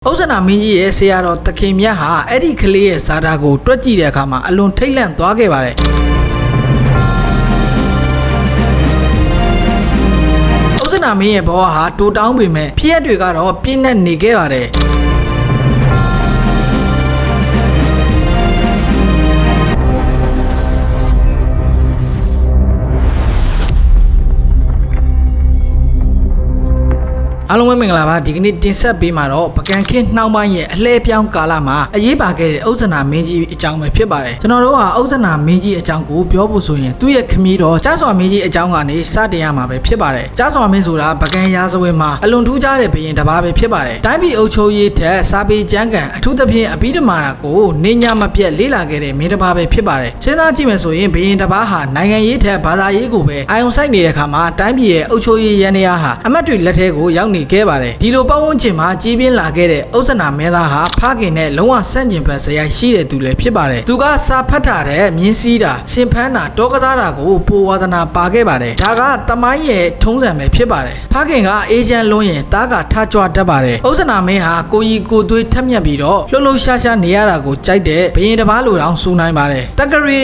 ဥစ္စာနာမင်းကြီးရဲ့ဆရာတော်တခင်မြတ်ဟာအဲ့ဒီကလေးရဲ့ဇာတာကိုတွက်ကြည့်တဲ့အခါမှာအလွန်ထိတ်လန့်သွားခဲ့ပါတယ်ဥစ္စာနာမင်းရဲ့ဘဝဟာတိုးတောင်းပေမဲ့ဖြစ်ရပ်တွေကတော့ပြင်းထန်နေခဲ့ပါတယ်အားလုံးပဲမင်္ဂလာပါဒီကနေ့တင်ဆက်ပေးမှာတော့ပကံခင်းနှောင်းပိုင်းရဲ့အလှည့်ပြောင်းကာလမှာအရေးပါခဲ့တဲ့ဥစ္စာနာမင်းကြီးအကြောင်းပဲဖြစ်ပါတယ်ကျွန်တော်တို့ဟာဥစ္စာနာမင်းကြီးအကြောင်းကိုပြောဖို့ဆိုရင်သူ့ရဲ့ခမည်းတော်ကြားစွာမင်းကြီးအကြောင်းကနေစတင်ရမှာပဲဖြစ်ပါတယ်ကြားစွာမင်းဆိုတာပကံရာဇဝင်မှာအလွန်ထူးခြားတဲ့ဘုရင်တစ်ပါးပဲဖြစ်ပါတယ်တိုင်းပြည်အုပ်ချုပ်ရေးထက်စာပေကျမ်းဂန်အထူးသဖြင့်အဘိဓမ္မာကိုနေညမပြတ်လေ့လာခဲ့တဲ့မင်းတစ်ပါးပဲဖြစ်ပါတယ်စဉ်းစားကြည့်မယ်ဆိုရင်ဘုရင်တစ်ပါးဟာနိုင်ငံရေးထက်ဘာသာရေးကိုပဲအာရုံစိုက်နေတဲ့အခါမှာတိုင်းပြည်ရဲ့အုပ်ချုပ်ရေးရန်ရာဟာအမတ်တွေလက်ထဲကိုရောက်နေခဲ့ပါတယ်ဒီလိုပတ်ဝန်းကျင်မှာကြီးပြင်းလာခဲ့တဲ့ဥစ္စာနာမင်းသားဟာဖခင်နဲ့လုံးဝဆန့်ကျင်ဘက်ဇယိုက်ရှိတဲ့သူလည်းဖြစ်ပါတယ်သူကစာဖတ်တာတဲ့မြင်းစည်းတာစင်ဖန်းတာတောကစားတာကိုပိုဝါဒနာပါခဲ့ပါတယ်ဒါကတမိုင်းရဲ့ထုံးစံပဲဖြစ်ပါတယ်ဖခင်ကအေဂျင့်လွန်းရင်တားကထကြွတတ်ပါတယ်ဥစ္စာနာမင်းဟာကိုကြီးကိုသွေးထက်မြက်ပြီးတော့လှုပ်လှုပ်ရှားရှားနေရတာကိုကြိုက်တဲ့ဘုရင်တစ်ပါးလိုတောင်ဆိုနိုင်ပါတယ်တက္ကရီ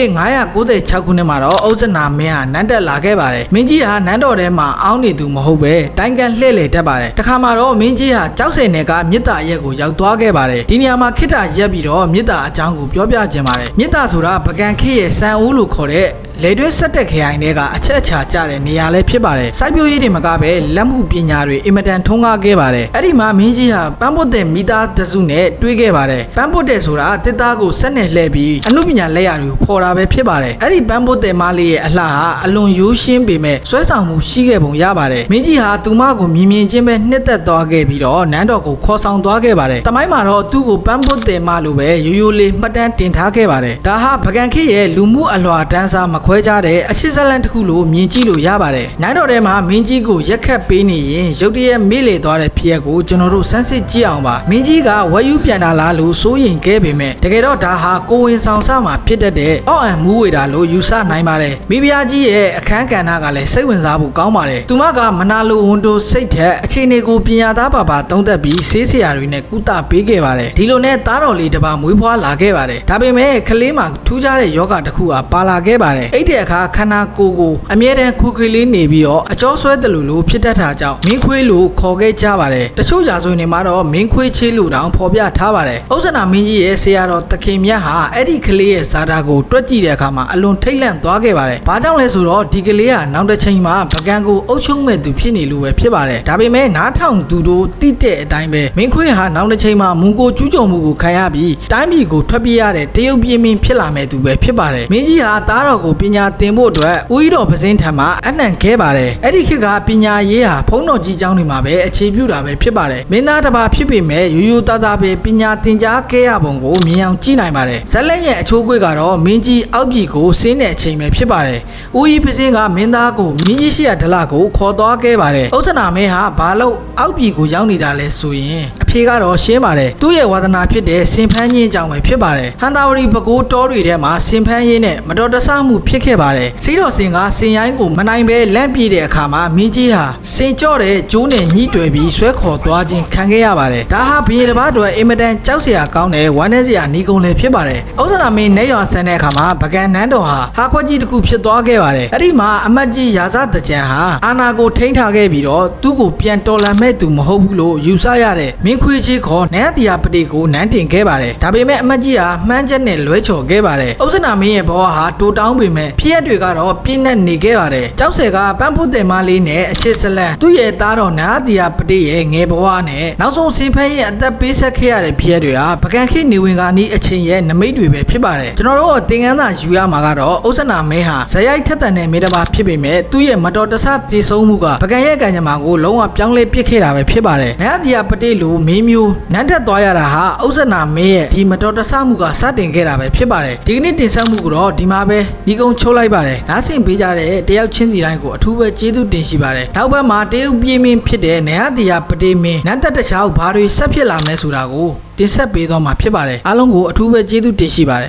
996ခုနှစ်မှာတော့ဥစ္စာနာမင်းဟာနန်းတက်လာခဲ့ပါတယ်မင်းကြီးဟာနန်းတော်ထဲမှာအောင်းနေသူမဟုတ်ပဲတိုင်းကန်လှည့်လည်တတ်ပါတယ်တခါမှာတော့မင်းကြီးဟာကြောက်စင်နယ်ကမြစ်တာရက်ကိုရောက်သွားခဲ့ပါတယ်ဒီနေရာမှာခိတ္တရက်ပြီးတော့မြစ်တာအကြောင်းကိုပြောပြခြင်းပါတယ်မြစ်တာဆိုတာပကံခေရဲ့စံအိုးလို့ခေါ်တဲ့လေတွဲဆက်တက်ခရိုင်တွေကအချက်အချာကျတဲ့နေရာလည်းဖြစ်ပါတယ်စိုက်ပျိုးရေးတွေမကပဲလက်မှုပညာတွေအင်မတန်ထွန်းကားခဲ့ပါတယ်အဲ့ဒီမှာမင်းကြီးဟာပန်းပုတ်တဲ့မိသားတစုနဲ့တွေ့ခဲ့ပါတယ်ပန်းပုတ်တဲ့ဆိုတာတစ်သားကိုဆက်နယ်လှည့်ပြီးအမှုပညာလက်ရာတွေကိုဖော်တာပဲဖြစ်ပါတယ်အဲ့ဒီပန်းပုတ်တဲ့မလေးရဲ့အလှဟာအလွန်ရိုးရှင်းပေမဲ့ဆွဲဆောင်မှုရှိခဲ့ပုံရပါတယ်မင်းကြီးဟာသူမကိုမြင်မြင်ချင်းပဲနှစ်သက်သွားခဲ့ပြီးတော့နန်းတော်ကိုခေါ်ဆောင်သွားခဲ့ပါတယ်တမိုင်းမှာတော့သူ့ကိုပန်းပုတ်တဲ့မလိုပဲရိုးရိုးလေးမှတ်တမ်းတင်ထားခဲ့ပါတယ်ဒါဟာပကံခေရဲ့လူမှုအလွှာတန်းစားခွဲခြားတဲ့အချစ်ဇလန်တစ်ခုလိုမြင်ကြည့်လို့ရပါတယ်။နန်းတော်ထဲမှာမင်းကြီးကိုရက်ခတ်ပေးနေရင်ရုတ်တရက်မေ့လေသွားတဲ့ဖြစ်ရပ်ကိုကျွန်တော်တို့စမ်းစစ်ကြည့်အောင်ပါ။မင်းကြီးကဝက်ယူပြန်လာလားလို့စိုးရင်ခဲ့ပေမဲ့တကယ်တော့ဒါဟာကိုဝင်ဆောင်စမှာဖြစ်တတ်တဲ့အောက်အံမူးဝေတာလို့ယူဆနိုင်ပါတယ်။မိဖုရားကြီးရဲ့အခန်းကဏ္ဍကလည်းစိတ်ဝင်စားဖို့ကောင်းပါတယ်။သူမကမနာလိုဝန်တိုစိတ်ထက်အခြေအနေကိုပညာသားပါသုံးသက်ပြီးဆေးဆရာတွေနဲ့ကုသပေးခဲ့ပါတယ်။ဒီလိုနဲ့သားတော်လေးတစ်ပါးမွေးဖွားလာခဲ့ပါတယ်။ဒါပေမဲ့ကလေးမှာထူးခြားတဲ့ယောဂတစ်ခုပါလာခဲ့ပါတယ်။အဲ့ဒီအခါခန္ဓာကိုယ်ကိုအမြဲတမ်းခုခွေလေးနေပြီးတော့အကျော်ဆွဲတယ်လို့ဖြစ်တတ်တာကြောင့်မင်းခွေးလို့ခေါ်ခဲ့ကြပါတယ်တချို့ရာဇဝင်တွေမှာတော့မင်းခွေးချေးလို့တောင်ဖော်ပြထားပါတယ်ဥစ္စာနာမင်းကြီးရဲ့ဆရာတော်တခင်မြတ်ဟာအဲ့ဒီကလေးရဲ့ဇာတာကိုတွက်ကြည့်တဲ့အခါမှာအလွန်ထိတ်လန့်သွားခဲ့ပါတယ်ဘာကြောင့်လဲဆိုတော့ဒီကလေးဟာနောက်တစ်ချိန်မှာပကံကိုအုပ်ချုပ်မဲ့သူဖြစ်နေလို့ပဲဖြစ်ပါတယ်ဒါပေမဲ့နားထောင်သူတို့တိတဲ့အတိုင်းပဲမင်းခွေးဟာနောက်တစ်ချိန်မှာမုံကိုကျူးကျော်မှုကိုခံရပြီးတိုင်းပြည်ကိုထွက်ပြေးရတဲ့တရုတ်ပြည်မင်းဖြစ်လာမဲ့သူပဲဖြစ်ပါတယ်မင်းကြီးဟာသားတော်ကိုပညာသင်ဖို့အတွက်ဦးကြီးတော်ပစင်းထံမှာအနှံခဲ့ပါတယ်အဲ့ဒီခေတ်ကပညာရေးဟာဘုန်းတော်ကြီးကျောင်းတွေမှာပဲအခြေပြုတာပဲဖြစ်ပါတယ်မင်းသားတစ်ပါးဖြစ်ပေမဲ့ရိုးရိုးသားသားပဲပညာသင်ကြားခဲ့ရပုံကိုမြင်အောင်ကြည့်နိုင်ပါတယ်ဇက်လက်ရဲ့အချိုးကွေးကတော့မင်းကြီးအောက်ပြည်ကိုဆင်းတဲ့အချိန်ပဲဖြစ်ပါတယ်ဦးကြီးပစင်းကမင်းသားကိုမင်းကြီးရှိရဒလကိုခေါ်သွားခဲ့ပါတယ်ဥစ္စာနာမင်းဟာဘာလို့အောက်ပြည်ကိုရောက်နေတာလဲဆိုရင်အဖေကတော့ရှင်းပါတယ်သူ့ရဲ့ဝါသနာဖြစ်တဲ့စင်ဖန်းကြီးကြောင့်ပဲဖြစ်ပါတယ်ဟန်တာဝရီပဲခူးတောတွေထဲမှာစင်ဖန်းကြီးနဲ့မတော်တဆမှုဖြစ်ခဲ့ပါတယ်စီးတော်စင်ကစင်ရိုင်းကိုမနိုင်ပဲလန့်ပြေးတဲ့အခါမှာမင်းကြီးဟာစင်ကြော့တဲ့ကျိုးနဲ့ညှိတွယ်ပြီးဆွဲခေါ်သွားခြင်းခံခဲ့ရပါတယ်ဒါဟာဘုရင်တစ်ပါးတို့အင်မတန်ကြောက်စရာကောင်းတဲ့ဝမ်းနည်းစရာနှီးကုံလည်းဖြစ်ပါတယ်ဥစ္စာနာမင်းနဲ့ရွာဆန်တဲ့အခါမှာပကံနန်းတော်ဟာခွက်ကြီးတစ်ခုဖြစ်သွားခဲ့ပါတယ်အဲ့ဒီမှာအမတ်ကြီးရာဇတကြံဟာအာနာကိုထိန်းထားခဲ့ပြီးတော့သူ့ကိုပြန်တော်လှန်မဲ့သူမဟုတ်ဘူးလို့ယူဆရတဲ့မင်းခွေးကြီးခေါ်နန်းတီယာပတိကိုနန်းတင်ခဲ့ပါတယ်ဒါပေမဲ့အမတ်ကြီးဟာမှန်းချက်နဲ့လွဲချော်ခဲ့ပါတယ်ဥစ္စာနာမင်းရဲ့ဘဝဟာတိုးတောင်းပေမဲ့ဖြစ်ရပ်တွေကတော့ပြင်းနဲ့နေခဲ့ပါတယ်ကျောက်ဆယ်ကပန်းဖုတ်တယ်မလေးနဲ့အချစ်ဇလန်သူ့ရဲ့သားတော်နာတီယာပတိရဲ့ငယ်ဘဝနဲ့နောက်ဆုံးစင်ဖန်းရဲ့အသက်ပေးဆက်ခဲ့ရတဲ့ဖြစ်ရပ်တွေဟာပကံခေနေဝင်ကနီးအချိန်ရဲ့နမိတ်တွေပဲဖြစ်ပါတယ်ကျွန်တော်တို့သင်ခန်းစာယူရမှာကတော့ဥစ္စာနာမင်းဟာဇယိုက်ထက်တန်တဲ့မိတ္တပါဖြစ်ပေမဲ့သူ့ရဲ့မတော်တဆကြေဆုံးမှုကပကံရဲ့ကံကြမ္မာကိုလုံးဝပြောင်းလဲပစ်ခဲ့တာပဲဖြစ်ပါတယ်နာတီယာပတိလိုမင်းမျိုးနန်းတက်သွားရတာဟာဥစ္စာနာမင်းရဲ့ဒီမတော်တဆမှုကစတင်ခဲ့တာပဲဖြစ်ပါတယ်ဒီကနေ့တင်ဆက်မှုကတော့ဒီမှာပဲဒီကုန်းချုပ်လိုက်ပါတယ်နားဆင်ပေးကြတဲ့တယောက်ချင်းစီတိုင်းကိုအထူးပဲကျေးဇူးတင်ရှိပါတယ်နောက်ဘက်မှာတရုတ်ပြည်မင်းဖြစ်တဲ့နန်းတီယာပတိမင်းနန်းတက်တခြားဘာတွေဆက်ဖြစ်လာမလဲဆိုတာကိုတင်ဆက်ပေးသွားမှာဖြစ်ပါတယ်အားလုံးကိုအထူးပဲကျေးဇူးတင်ရှိပါတယ်